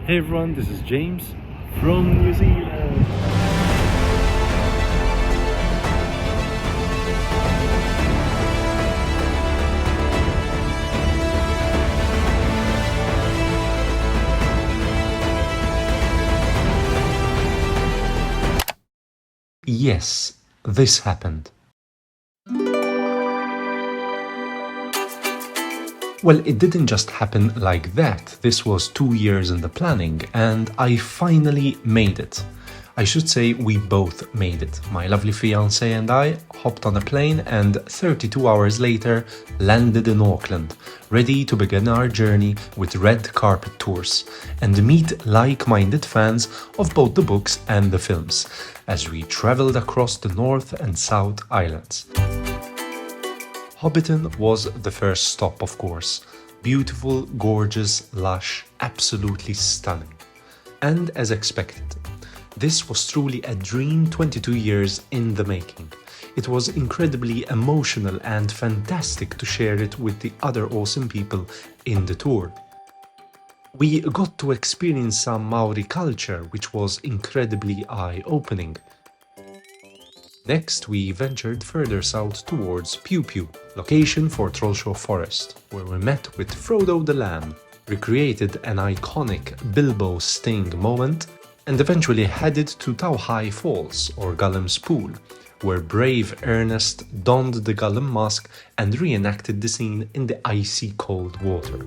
Hey everyone, this is James from New Zealand. Yes, this happened. Well, it didn't just happen like that. This was 2 years in the planning, and I finally made it. I should say we both made it. My lovely fiancée and I hopped on a plane and 32 hours later landed in Auckland, ready to begin our journey with red carpet tours and meet like-minded fans of both the books and the films as we travelled across the North and South Islands. Hobbiton was the first stop, of course. Beautiful, gorgeous, lush, absolutely stunning. And as expected, this was truly a dream 22 years in the making. It was incredibly emotional and fantastic to share it with the other awesome people in the tour. We got to experience some Maori culture, which was incredibly eye-opening. Next, we ventured further south towards Piu Piu, location for Trollshaw Forest, where we met with Frodo the Lamb, recreated an iconic Bilbo Sting moment, and eventually headed to Tauhai Falls, or Gollum's Pool, where brave Ernest donned the Gollum mask and reenacted the scene in the icy cold water.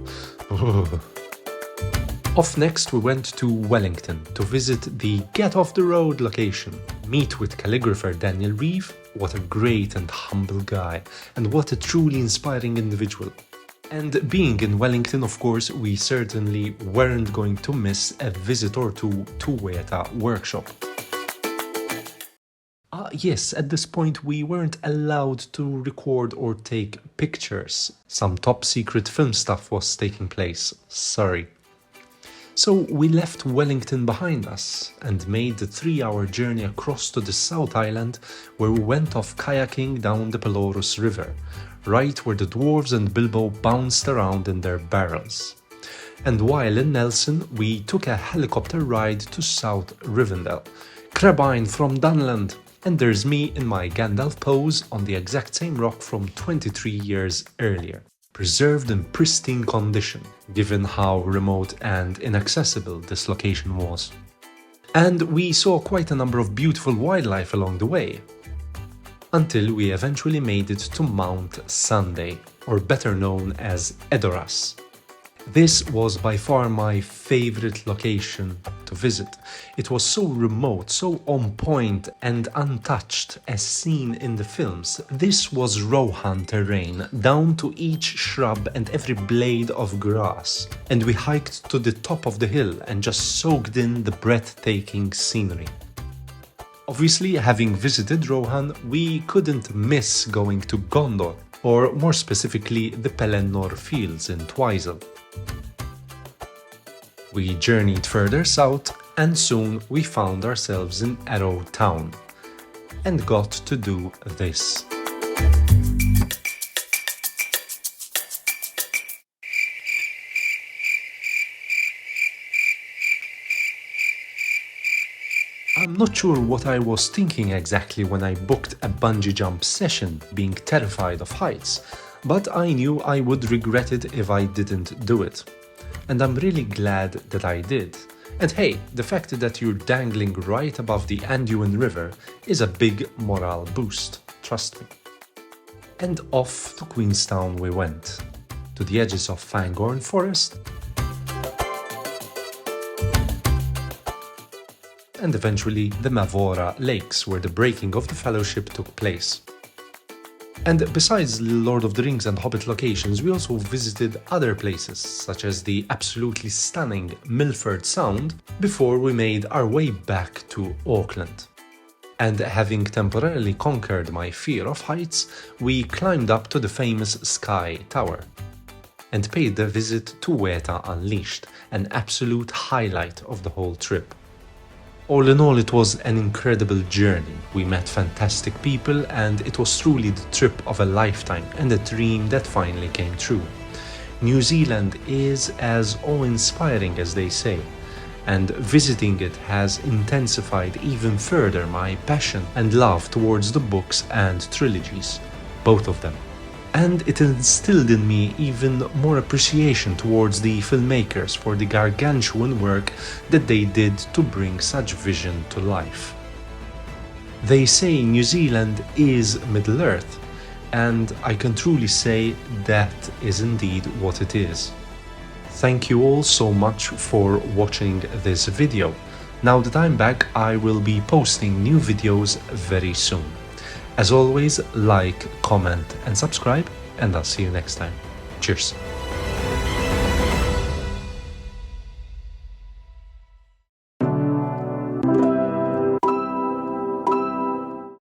Off next, we went to Wellington to visit the Get Off the Road location, meet with calligrapher Daniel Reeve. What a great and humble guy, and what a truly inspiring individual. And being in Wellington, of course, we certainly weren't going to miss a visit or two to Weta workshop. Yes, at this point we weren't allowed to record or take pictures. Some top secret film stuff was taking place, sorry. So we left Wellington behind us and made the 3-hour journey across to the South Island, where we went off kayaking down the Pelorus River, right where the dwarves and Bilbo bounced around in their barrels. And while in Nelson, we took a helicopter ride to South Rivendell. Crabine from Dunland! And there's me in my Gandalf pose on the exact same rock from 23 years earlier, preserved in pristine condition, given how remote and inaccessible this location was. And we saw quite a number of beautiful wildlife along the way, until we eventually made it to Mount Sunday, or better known as Edoras. This was by far my favorite location to visit. It was so remote, so on point and untouched as seen in the films. This was Rohan terrain, down to each shrub and every blade of grass. And we hiked to the top of the hill and just soaked in the breathtaking scenery. Obviously, having visited Rohan, we couldn't miss going to Gondor, or more specifically the Pelennor Fields in Twizel. We journeyed further south, and soon we found ourselves in Arrow Town, and got to do this. I'm not sure what I was thinking exactly when I booked a bungee jump session, being terrified of heights, but I knew I would regret it if I didn't do it. And I'm really glad that I did. And hey, the fact that you're dangling right above the Anduin River is a big morale boost, trust me. And off to Queenstown we went, to the edges of Fangorn Forest, and eventually the Mavora Lakes, where the breaking of the Fellowship took place. And besides Lord of the Rings and Hobbit locations, we also visited other places, such as the absolutely stunning Milford Sound, before we made our way back to Auckland. And having temporarily conquered my fear of heights, we climbed up to the famous Sky Tower and paid a visit to Weta Unleashed, an absolute highlight of the whole trip. All in all, it was an incredible journey. We met fantastic people, and it was truly the trip of a lifetime and a dream that finally came true. New Zealand is as awe-inspiring as they say, and visiting it has intensified even further my passion and love towards the books and trilogies, both of them. And it instilled in me even more appreciation towards the filmmakers for the gargantuan work that they did to bring such vision to life. They say New Zealand is Middle-earth, and I can truly say that is indeed what it is. Thank you all so much for watching this video. Now that I'm back, I will be posting new videos very soon. As always, like, comment and subscribe, and I'll see you next time. Cheers!